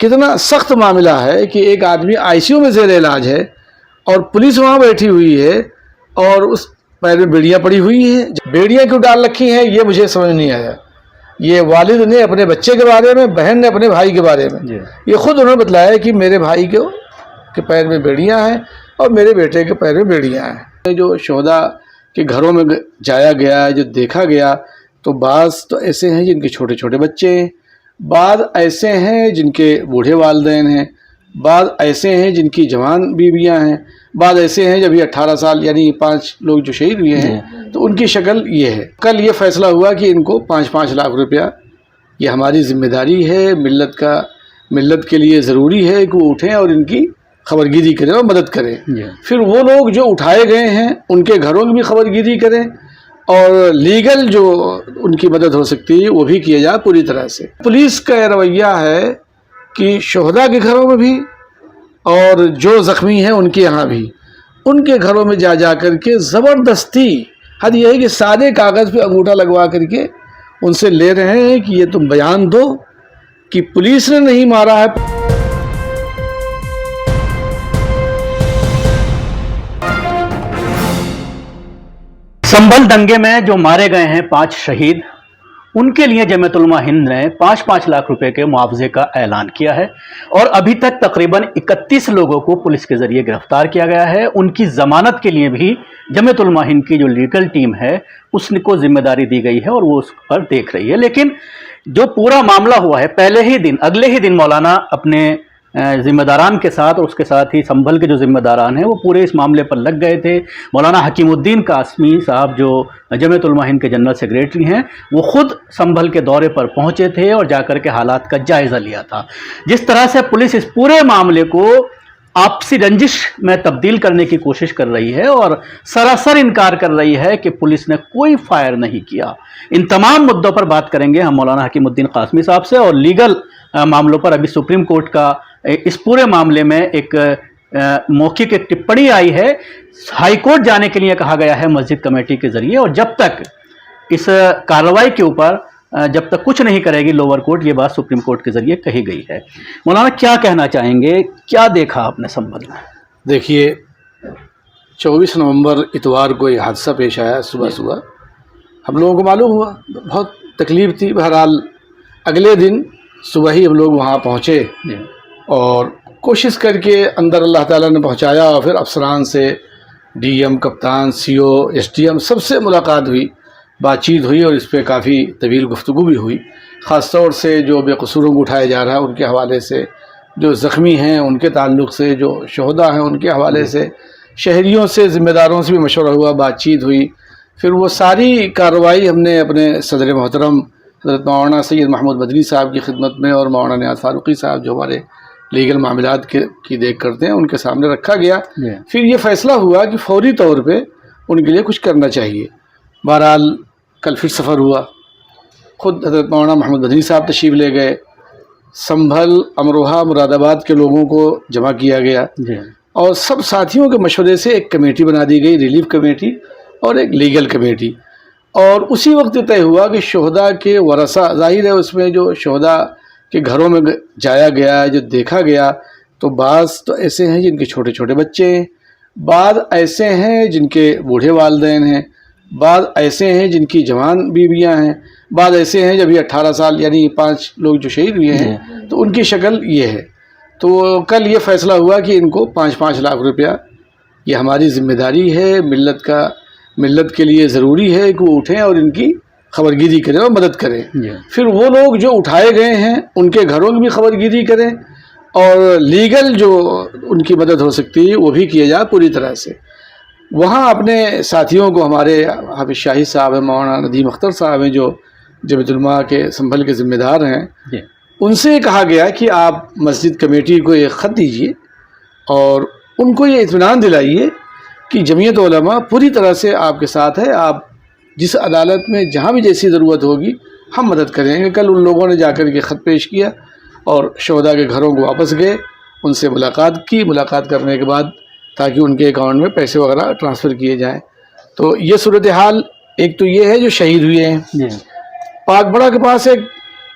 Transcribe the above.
کتنا سخت معاملہ ہے کہ ایک آدمی آئی سی یو میں زیر علاج ہے اور پولیس وہاں بیٹھی ہوئی ہے اور اس پیر میں بیڑیاں پڑی ہوئی ہیں. بیڑیاں کیوں ڈال رکھی ہیں یہ مجھے سمجھ نہیں آیا. یہ والد نے اپنے بچے کے بارے میں، بہن نے اپنے بھائی کے بارے میں، یہ خود انہوں نے بتلایا کہ میرے بھائی کے پیر میں بیڑیاں ہیں اور میرے بیٹے کے پیر میں بیڑیاں ہیں. جو شہداء کے گھروں میں جایا گیا، جو دیکھا گیا، تو بعض تو ایسے ہیں جن کے چھوٹے چھوٹے بچے ہیں، بعض ایسے ہیں جن کے بوڑھے والدین ہیں، بعض ایسے ہیں جن کی جوان بیویاں ہیں، بعض ایسے ہیں جب یہ 18 سال یعنی 5 لوگ جو شہید ہوئے ہیں تو ان کی شکل یہ ہے. کل یہ فیصلہ ہوا کہ ان کو 5-5 لاکھ روپیہ، یہ ہماری ذمہ داری ہے، ملت کے لیے ضروری ہے کہ وہ اٹھیں اور ان کی خبر گیری کریں اور مدد کریں. پھر وہ لوگ جو اٹھائے گئے ہیں ان کے گھروں کی بھی خبر گیری کریں اور لیگل جو ان کی مدد ہو سکتی ہے وہ بھی کیا جائے پوری طرح سے. پولیس کا یہ رویہ ہے کہ شہداء کے گھروں میں بھی اور جو زخمی ہیں ان کے یہاں بھی، ان کے گھروں میں جا کر کے زبردستی، حد یہ ہے کہ سادے کاغذ پہ انگوٹھا لگوا کر کے ان سے لے رہے ہیں کہ یہ تم بیان دو کہ پولیس نے نہیں مارا ہے. سنبھل دنگے میں جو مارے گئے ہیں 5 شہید، ان کے لیے جمعیت علماء ہند نے 5-5 لاکھ روپے کے معاوضے کا اعلان کیا ہے اور ابھی تک تقریباً 31 لوگوں کو پولیس کے ذریعے گرفتار کیا گیا ہے. ان کی ضمانت کے لیے بھی جمعیت علماء ہند کی جو لیگل ٹیم ہے اس کو ذمہ داری دی گئی ہے اور وہ اس پر دیکھ رہی ہے. لیکن جو پورا معاملہ ہوا ہے، اگلے ہی دن مولانا اپنے ذمہ داران کے ساتھ اور اس کے ساتھ ہی سنبھل کے جو ذمہ داران ہیں وہ پورے اس معاملے پر لگ گئے تھے. مولانا حکیم الدین قاسمی صاحب جو جمعیت علماء ہند کے جنرل سیکریٹری ہیں، وہ خود سنبھل کے دورے پر پہنچے تھے اور جا کر کے حالات کا جائزہ لیا تھا. جس طرح سے پولیس اس پورے معاملے کو آپسی رنجش میں تبدیل کرنے کی کوشش کر رہی ہے اور سراسر انکار کر رہی ہے کہ پولیس نے کوئی فائر نہیں کیا. ان تمام مدوں پر بات کریں گے ہم مولانا حکیم الدین قاسمی صاحب سے، اور لیگل معاملوں پر ابھی سپریم کورٹ کا اس پورے معاملے میں ایک موخک ایک ٹپڑی آئی ہے. ہائی کورٹ جانے کے لیے کہا گیا ہے مسجد کمیٹی کے ذریعے، اور جب تک اس کارروائی کے اوپر جب تک کچھ نہیں کرے گی لوور کورٹ، یہ بات سپریم کورٹ کے ذریعے کہی گئی ہے. مولانا کیا کہنا چاہیں گے، کیا دیکھا آپ نے سنبھل میں؟ دیکھیے، 24 نومبر اتوار کو یہ حادثہ پیش آیا. صبح ہم لوگوں کو معلوم ہوا، بہت تکلیف تھی. بہرحال اگلے دن صبح ہی ہم لوگ وہاں پہنچے اور کوشش کر کے اندر اللہ تعالیٰ نے پہنچایا، اور پھر افسران سے، ڈی ایم، کپتان، سی او، ایس ڈی ایم سب سے ملاقات ہوئی، بات چیت ہوئی اور اس پہ کافی طویل گفتگو بھی ہوئی. خاص طور سے جو بے قصوروں کو اٹھایا جا رہا ہے ان کے حوالے سے، جو زخمی ہیں ان کے تعلق سے، جو شہداء ہیں ان کے حوالے سے، شہریوں سے، ذمہ داروں سے بھی مشورہ ہوا، بات چیت ہوئی. پھر وہ ساری کارروائی ہم نے اپنے صدر محترم حضرت مولانا سید محمود مدنی صاحب کی خدمت میں اور مولانا نیاز فاروقی صاحب جو ہمارے لیگل معاملات کی دیکھ کرتے ہیں ان کے سامنے رکھا گیا. پھر یہ فیصلہ ہوا کہ فوری طور پہ ان کے لیے کچھ کرنا چاہیے. بہرحال کل پھر سفر ہوا، خود حضرت مولانا محمود مدنی صاحب تشریف لے گئے، سنبھل، امروہہ، مراد آباد کے لوگوں کو جمع کیا گیا اور سب ساتھیوں کے مشورے سے ایک کمیٹی بنا دی گئی، ریلیف کمیٹی اور ایک لیگل کمیٹی. اور اسی وقت طے ہوا کہ شہداء کے ورثہ، ظاہر ہے اس میں جو شہداء کے گھروں میں جایا گیا، جو دیکھا گیا، تو بعض تو ایسے ہیں جن کے چھوٹے چھوٹے بچے ہیں، بعض ایسے ہیں جن کے بوڑھے والدین ہیں، بعض ایسے ہیں جن کی جوان بیویاں ہیں، بعض ایسے ہیں جب یہ 18 سال یعنی 5 لوگ جو شہید ہوئے ہیں تو ان کی شکل یہ ہے. تو کل یہ فیصلہ ہوا کہ ان کو 5-5 لاکھ روپیہ، یہ ہماری ذمہ داری ہے، ملت کے لیے ضروری ہے کہ وہ اٹھیں اور ان کی خبر گیری کریں اور مدد کریں. پھر وہ لوگ جو اٹھائے گئے ہیں ان کے گھروں کی بھی خبر گیری کریں اور لیگل جو ان کی مدد ہو سکتی ہے وہ بھی کیا جائے پوری طرح سے. وہاں اپنے ساتھیوں کو، ہمارے حافظ شاہی صاحب ہیں، مولانا ندیم اختر صاحب ہیں جو جمعیت علماء کے سنبھل کے ذمہ دار ہیں، ان سے کہا گیا کہ آپ مسجد کمیٹی کو ایک خط دیجیے اور ان کو یہ اطمینان دلائیے کہ جمعیت علماء پوری طرح سے آپ کے ساتھ ہے، آپ جس عدالت میں جہاں بھی جیسی ضرورت ہوگی ہم مدد کریں گے. کل ان لوگوں نے جا کر کے خط پیش کیا اور شہداء کے گھروں کو واپس گئے، ان سے ملاقات کرنے کے بعد تاکہ ان کے اکاؤنٹ میں پیسے وغیرہ ٹرانسفر کیے جائیں. تو یہ صورتحال ایک تو یہ ہے جو شہید ہوئے ہیں. پاک بڑا کے پاس ایک